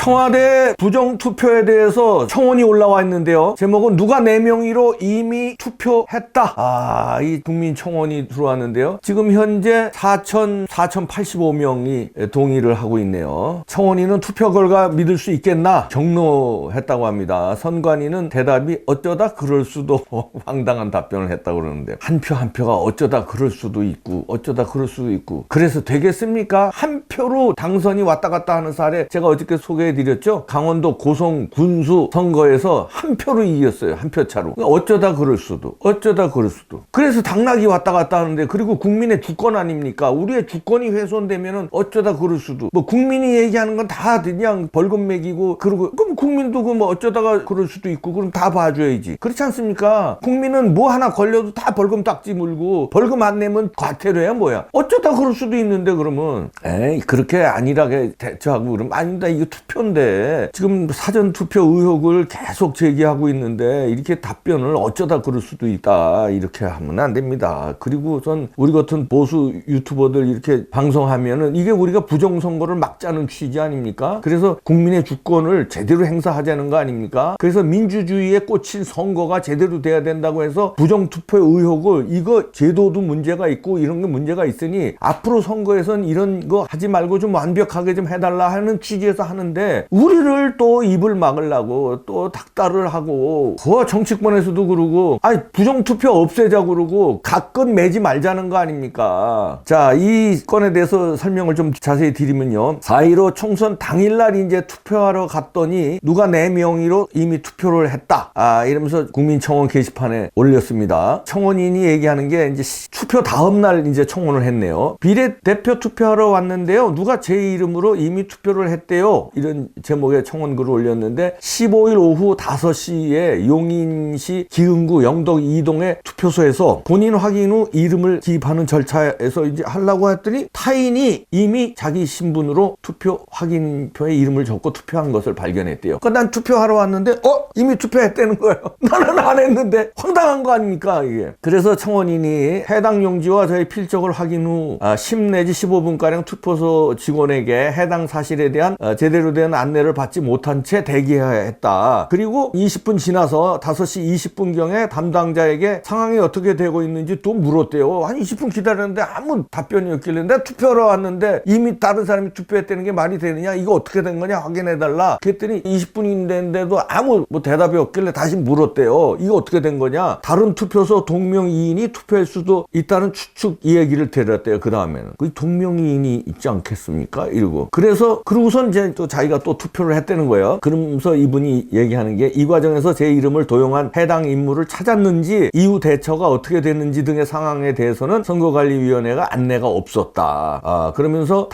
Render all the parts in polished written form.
청와대 부정투표에 대해서 청원이 올라와 있는데요. 제목은 누가 내 명의로 이미 투표했다. 이 국민청원이 들어왔는데요. 지금 현재 4,085명이 동의를 하고 있네요. 청원인은 투표 결과 믿을 수 있겠나 경로했다고 합니다. 선관위는 대답이 어쩌다 그럴 수도 황당한 답변을 했다고 그러는데 한 표 한 표가 어쩌다 그럴 수도 있고 어쩌다 그럴 수도 있고 그래서 되겠습니까? 한 표로 당선이 왔다 갔다 하는 사례 제가 어저께 소개해드렸죠. 강원도 고성 군수 선거에서 한 표로 이겼어요. 한 표 차로. 어쩌다 그럴 수도 어쩌다 그럴 수도. 그래서 당락이 왔다 갔다 하는데 그리고 국민의 주권 아닙니까? 우리의 주권이 훼손되면은 어쩌다 그럴 수도. 뭐 국민이 얘기하는 건 다 그냥 벌금 매기고 그러고 그럼 국민도 그 뭐 어쩌다가 그럴 수도 있고 그럼 다 봐줘야지. 그렇지 않습니까? 국민은 뭐 하나 걸려도 다 벌금 딱지 물고 벌금 안 내면 과태료야 뭐야. 어쩌다 그럴 수도 있는데 그러면 에이 그렇게 안일하게 대처하고 그러면 아닙니다. 이거 투표인데 지금 사전투표 의혹을 계속 제기하고 있는데 이렇게 답변을 어쩌다 그럴 수도 있다 이렇게 하면 안 됩니다. 그리고 전 우리 같은 보수 유튜버들 이렇게 방송하면은 이게 우리가 부정선거를 막자는 취지 아닙니까? 그래서 국민의 주권을 제대로 행사하자는 거 아닙니까? 그래서 민주주의에 꽂힌 선거가 제대로 돼야 된다고 해서 부정투표 의혹을 이거 제도도 문제가 있고 이런 게 문제가 있으니 앞으로 선거에선 이런 거 하지 말고 좀 완벽하게 좀 해달라 하는 취지에서 하는데 우리를 또 입을 막으려고 또 닥달을 하고 그 정치권에서도 그러고 아니 부정투표 없애자고 그러고 가끔 매지 말자는 거 아닙니까? 자, 이 건에 대해서 설명을 좀 자세히 드리면요. 4.15 총선 당일날 이제 투표하러 갔더니 누가 내 명의로 이미 투표를 했다. 이러면서 국민청원 게시판에 올렸습니다. 청원인이 얘기하는 게 이제 투표 다음날 이제 청원을 했네요. 비례대표 투표하러 왔는데요. 누가 제 이름으로 이미 투표를 했대요. 이런 제목의 청원글을 올렸는데 15일 오후 5시에 용인시 기흥구 영덕 2동의 투표소에서 본인 확인 후 이름을 기입하는 절차에서 이제 하려고 했더니 타인이 이미 자기 신분으로 투표 확인표에 이름을 적고 투표한 것을 발견했대요. 그러니까 난 투표하러 왔는데 이미 투표했다는 거예요. 나는 안 했는데 황당한 거 아닙니까 이게. 그래서 청원인이 해당 용지와 저희 필적을 확인 후 10 내지 15분가량 투표소 직원에게 해당 사실에 대한 제대로 된 안내를 받지 못한 채 대기해야 했다. 그리고 20분 지나서 5시 20분경에 담당자에게 상황이 어떻게 되고 있는지 또 물었대요. 한 20분 기다렸는데 아무 답변이 없길래 내가 투표하러 왔는데 이미 다른 사람이 투표했다는 게 말이 되느냐 이거 어떻게 된 거냐 확인해달라. 그랬더니 20분이 됐는데도 아무 대답이 없길래 다시 물었대요. 이거 어떻게 된 거냐. 다른 투표소 동명이인이 투표할 수도 있다는 추측 이야기를 드렸대요. 그 다음에는 그 동명이인이 있지 않겠습니까 이러고 그러고선 이제 또 자기가 또 투표를 했다는 거예요. 그러면서 이분이 얘기하는 게 이 과정에서 제 이름을 도용한 해당 인물을 찾았는지 이후 대처가 어떻게 됐는지 등의 상황에 대해서는 선거관리위원회가 안내가 없었다. 그러면서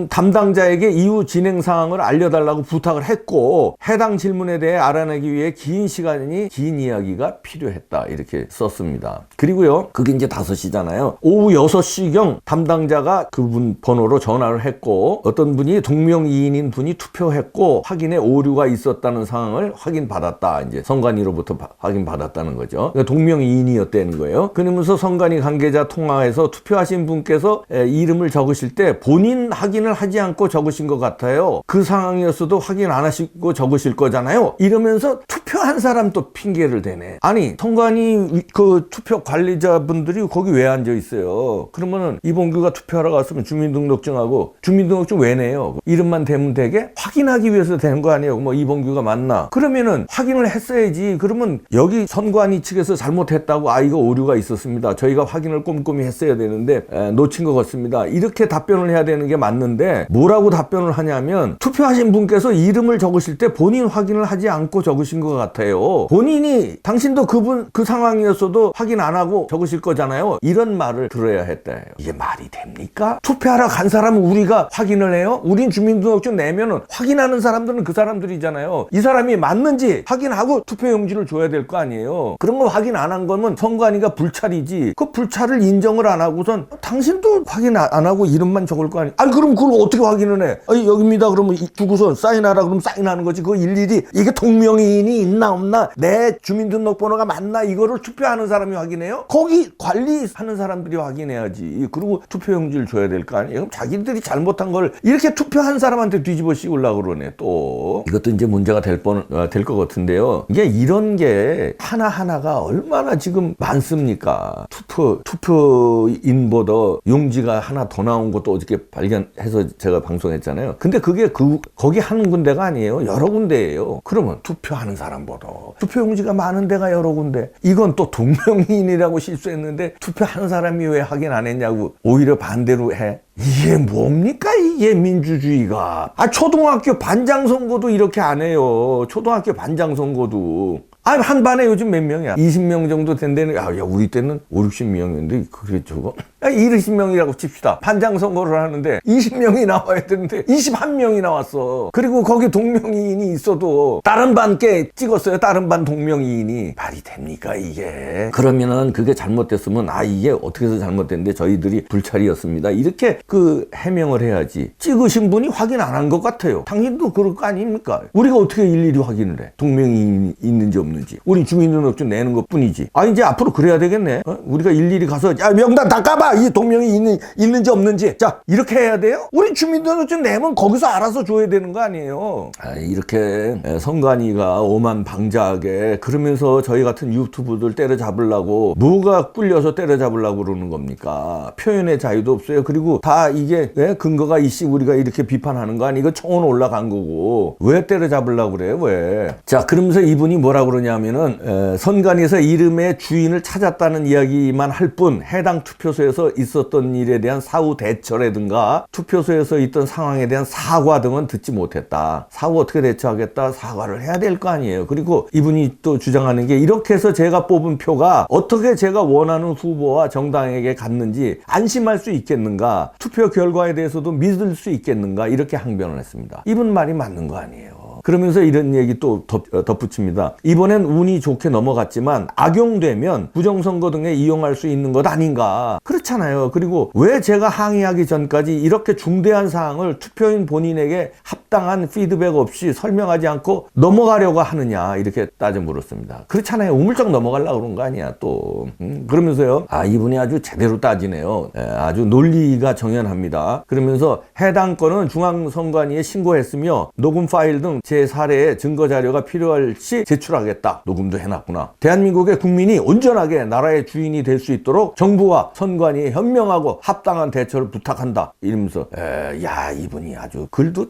담당자에게 이후 진행 사항을 알려달라고 부탁을 했고 해당 질문에 대해 알아내기 위해 긴 이야기가 필요했다 이렇게 썼습니다. 그리고요 그게 이제 5시잖아요. 오후 6시경 담당자가 그분 번호로 전화를 했고 어떤 분이 동명이인인 분이 투표했고 확인에 오류가 있었다는 상황을 확인받았다. 이제 선관위로부터 확인받았다는 거죠. 그러니까 동명이인이었다는 거예요. 그러면서 선관위 관계자 통화에서 투표하신 분께서 이름을 적으실 때 본인 확인을 하지 않고 적으신 것 같아요. 그 상황이었어도 확인 안 하시고 적으실 거잖아요. 이러면서 투표한 사람 또 핑계를 대네. 아니 선관위 그 투표 관리자분들이 거기 왜 앉아 있어요? 그러면은 이봉규가 투표하러 갔으면 주민등록증하고 주민등록증 왜 내요? 이름만 대면 되게 확인하기 위해서 되는 거 아니에요? 뭐 이봉규가 맞나? 그러면은 확인을 했어야지. 그러면 여기 선관위 측에서 잘못했다고 이거 오류가 있었습니다. 저희가 확인을 꼼꼼히 했어야 되는데 놓친 것 같습니다. 이렇게 답변을 해야 되는 게 맞는데 뭐라고 답변을 하냐면 투표하신 분께서 이름을 적으실 때 본인 확인을 하지 않고 적으신 것 같아요. 본인이 당신도 그 상황이었어도 확인 안 하고 적으실 거잖아요. 이런 말을 들어야 했다. 이게 말이 됩니까? 투표하러 간 사람은 우리가 확인을 해요? 우린 주민등록증 내면은 확인하는 사람들은 그 사람들이잖아요. 이 사람이 맞는지 확인하고 투표용지를 줘야 될 거 아니에요. 그런 거 확인 안 한 거면 선관위가 불찰이지. 그 불찰을 인정을 안 하고선 당신도 확인 안 하고 이름만 적을 거 아니에요. 그럼 그걸 어떻게 확인을 해? 여기입니다. 그러면 두고선 사인하라 그러면 사인하는 거지. 그거 일일이 이게 동명이인이 있나 없나 내 주민등록번호가 맞나 이거를 투표하는 사람이 확인해요? 거기 관리하는 사람들이 확인해야지. 그리고 투표용지를 줘야 될 거 아니에요. 그럼 자기들이 잘못한 걸 이렇게 투표한 사람한테 뒤집어 씌우려고 해보려고 그러네 또. 이것도 이제 문제가 될 것 같은데요. 이게 이런 게 하나하나가 얼마나 지금 많습니까? 투표인보다 용지가 하나 더 나온 것도 어저께 발견해서 제가 방송했잖아요. 근데 그게 거기 한 군데가 아니에요. 여러 군데예요. 그러면 투표하는 사람보다 투표용지가 많은 데가 여러 군데. 이건 또 동명이인이라고 실수했는데 투표하는 사람이 왜 확인 안 했냐고 오히려 반대로 해. 이게 뭡니까 이게 민주주의가. 초등학교 반장 선거도 이렇게 안 해요. 초등학교 반장 선거도. 한 반에 요즘 몇 명이야? 20명 정도 된다는. 야, 우리 때는 5, 60명이었는데 그게 저거 20명이라고 칩시다. 반장 선거를 하는데 20명이 나와야 되는데 21명이 나왔어. 그리고 거기 동명이인이 있어도 다른 반께 찍었어요. 다른 반 동명이인이. 말이 됩니까 이게? 그러면은 그게 잘못됐으면 이게 어떻게 해서 잘못됐는데 저희들이 불찰이었습니다. 이렇게 해명을 해야지. 찍으신 분이 확인 안 한 것 같아요. 당신도 그럴 거 아닙니까? 우리가 어떻게 일일이 확인을 해? 동명이인이 있는지 없는지. 우리 주민등록증 내는 것 뿐이지. 이제 앞으로 그래야 되겠네. 우리가 일일이 가서 명단 다 까봐. 이 동명이 있는지 없는지. 자, 이렇게 해야 돼요? 우리 주민등록증 내면 거기서 알아서 줘야 되는 거 아니에요? 이렇게 선관위가 오만방자하게 그러면서 저희 같은 유튜브들 때려잡으려고 뭐가 꿀려서 때려잡으려고 그러는 겁니까? 표현의 자유도 없어요. 그리고 다 이게 근거가 우리가 이렇게 비판하는 거 아니? 이거 청원 올라간 거고 왜 때려잡으려고 그래요? 왜? 자, 그러면서 이분이 뭐라 그러냐면은 선관위에서 이름의 주인을 찾았다는 이야기만 할 뿐 해당 투표소에서 있었던 일에 대한 사후 대처라든가 투표소에서 있던 상황에 대한 사과 등은 듣지 못했다. 사후 어떻게 대처하겠다? 사과를 해야 될 거 아니에요. 그리고 이분이 또 주장하는 게 이렇게 해서 제가 뽑은 표가 어떻게 제가 원하는 후보와 정당에게 갔는지 안심할 수 있겠는가? 투표 결과에 대해서도 믿을 수 있겠는가? 이렇게 항변을 했습니다. 이분 말이 맞는 거 아니에요. 그러면서 이런 얘기 또 덧붙입니다. 이번엔 운이 좋게 넘어갔지만 악용되면 부정선거 등에 이용할 수 있는 것 아닌가. 그렇잖아요. 그리고 왜 제가 항의하기 전까지 이렇게 중대한 사항을 투표인 본인에게 합당한 피드백 없이 설명하지 않고 넘어가려고 하느냐 이렇게 따져 물었습니다. 그렇잖아요. 우물쩍 넘어가려고 그런 거 아니야 또. 그러면서요. 이분이 아주 제대로 따지네요. 아주 논리가 정연합니다. 그러면서 해당 건은 중앙선관위에 신고했으며 녹음 파일 등 제 사례에 증거 자료가 필요할 시 제출하겠다. 녹음도 해놨구나. 대한민국의 국민이 온전하게 나라의 주인이 될 수 있도록 정부와 선관위에 현명하고 합당한 대처를 부탁한다. 이러면서 이분이 아주 글도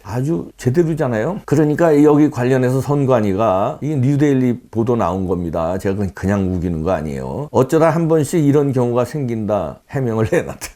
아주 제대로잖아요. 그러니까 여기 관련해서 선관위가 이게 뉴데일리 보도 나온 겁니다. 제가 그냥 우기는 거 아니에요. 어쩌다 한 번씩 이런 경우가 생긴다 해명을 해놨대.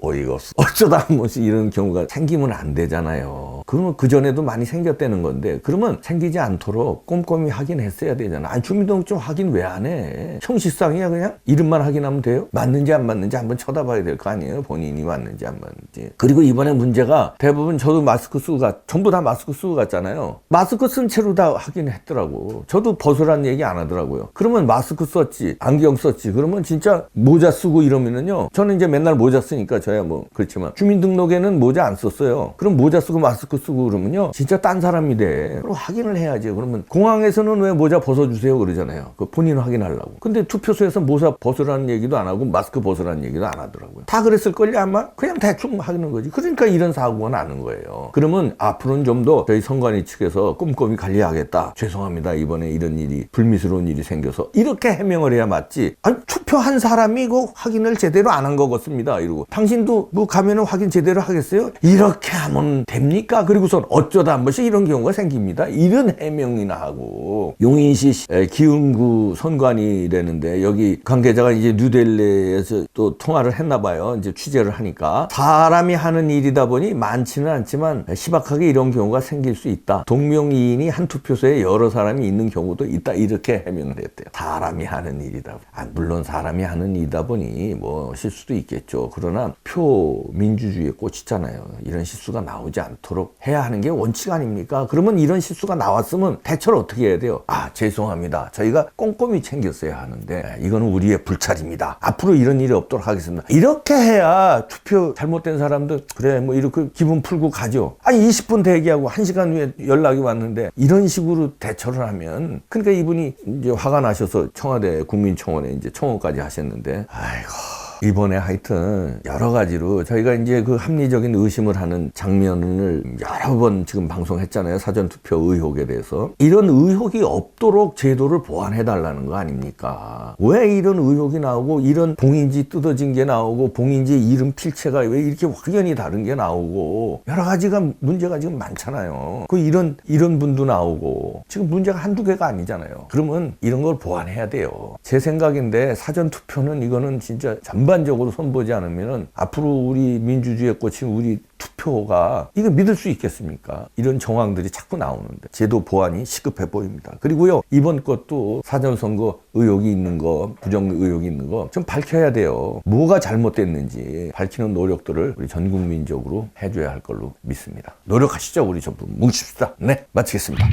어이가 없어. 어쩌다 한 번씩 이런 경우가 생기면 안 되잖아요. 그러면 그전에도 많이 생겼다는 건데 그러면 생기지 않도록 꼼꼼히 확인했어야 되잖아. 주민등록증 확인 왜 안 해? 형식상이야 그냥? 이름만 확인하면 돼요? 맞는지 안 맞는지 한번 쳐다봐야 될 거 아니에요? 본인이 맞는지 안 맞는지. 그리고 이번에 문제가 대부분 저도 마스크 쓰고 전부 다 마스크 쓰고 갔잖아요. 마스크 쓴 채로 다 확인했더라고. 저도 벗으라는 얘기 안 하더라고요. 그러면 마스크 썼지 안경 썼지 그러면 진짜 모자 쓰고 이러면은요. 저는 이제 맨날 모자 쓰니까 저야 뭐 그렇지만 주민등록에는 모자 안 썼어요. 그럼 모자 쓰고 마스크 쓰고 그러면요 진짜 딴 사람이 돼. 그럼 확인을 해야지. 그러면 공항에서는 왜 모자 벗어주세요 그러잖아요. 그 본인 확인하려고. 근데 투표소에서 모자 벗으라는 얘기도 안 하고 마스크 벗으라는 얘기도 안 하더라고요. 다 그랬을걸요 아마. 그냥 대충 하는 거지. 그러니까 이런 사고가 나는 거예요. 그러면 앞으로는 좀 더 저희 선관위 측에서 꼼꼼히 관리하겠다. 죄송합니다. 이번에 이런 일이 불미스러운 일이 생겨서 이렇게 해명을 해야 맞지. 투표한 사람이 그 확인을 제대로 안 한 것 같습니다. 이러고 당신도 뭐 가면은 확인 제대로 하겠어요? 이렇게 하면 됩니까? 그리고선 어쩌다 한 번씩 이런 경우가 생깁니다. 이런 해명이나 하고. 용인시 기흥구 선관위라는데 여기 관계자가 이제 뉴델리에서 또 통화를 했나 봐요. 이제 취재를 하니까 사람이 하는 일이다 보니 많지는 않지만 희박하게 이런 경우가 생길 수 있다. 동명이인이 한 투표소에 여러 사람이 있는 경우도 있다. 이렇게 해명을 했대요. 사람이 하는 일이다. 물론 사람이 하는 일이다 보니 뭐 실수도 있겠죠. 그러나 표 민주주의에 꽂히잖아요. 이런 실수가 나오지 않도록 해야 하는 게 원칙 아닙니까? 그러면 이런 실수가 나왔으면 대처를 어떻게 해야 돼요? 죄송합니다. 저희가 꼼꼼히 챙겼어야 하는데 이거는 우리의 불찰입니다. 앞으로 이런 일이 없도록 하겠습니다. 이렇게 해야 투표 잘못된 사람들 그래 뭐 이렇게 기분 풀고 가죠. 20분 대기하고 1시간 후에 연락이 왔는데 이런 식으로 대처를 하면 그러니까 이분이 이제 화가 나셔서 청와대 국민청원에 이제 청원까지 하셨는데 아이고 이번에 하여튼 여러 가지로 저희가 이제 그 합리적인 의심을 하는 장면을 여러 번 지금 방송했잖아요. 사전투표 의혹에 대해서. 이런 의혹이 없도록 제도를 보완해달라는 거 아닙니까? 왜 이런 의혹이 나오고 이런 봉인지 뜯어진 게 나오고 봉인지 이름 필체가 왜 이렇게 확연히 다른 게 나오고 여러 가지가 문제가 지금 많잖아요. 그 이런 분도 나오고 지금 문제가 한두 개가 아니잖아요. 그러면 이런 걸 보완해야 돼요. 제 생각인데 사전투표는 이거는 진짜 전반적으로 손보지 않으면은 앞으로 우리 민주주의에 꽂힌 우리 투표가 이거 믿을 수 있겠습니까? 이런 정황들이 자꾸 나오는데 제도 보완이 시급해 보입니다. 그리고요, 이번 것도 사전선거 의혹이 있는 거, 부정 의혹이 있는 거 좀 밝혀야 돼요. 뭐가 잘못됐는지 밝히는 노력들을 우리 전 국민적으로 해줘야 할 걸로 믿습니다. 노력하시죠. 우리 전부 뭉칩시다. 네, 마치겠습니다.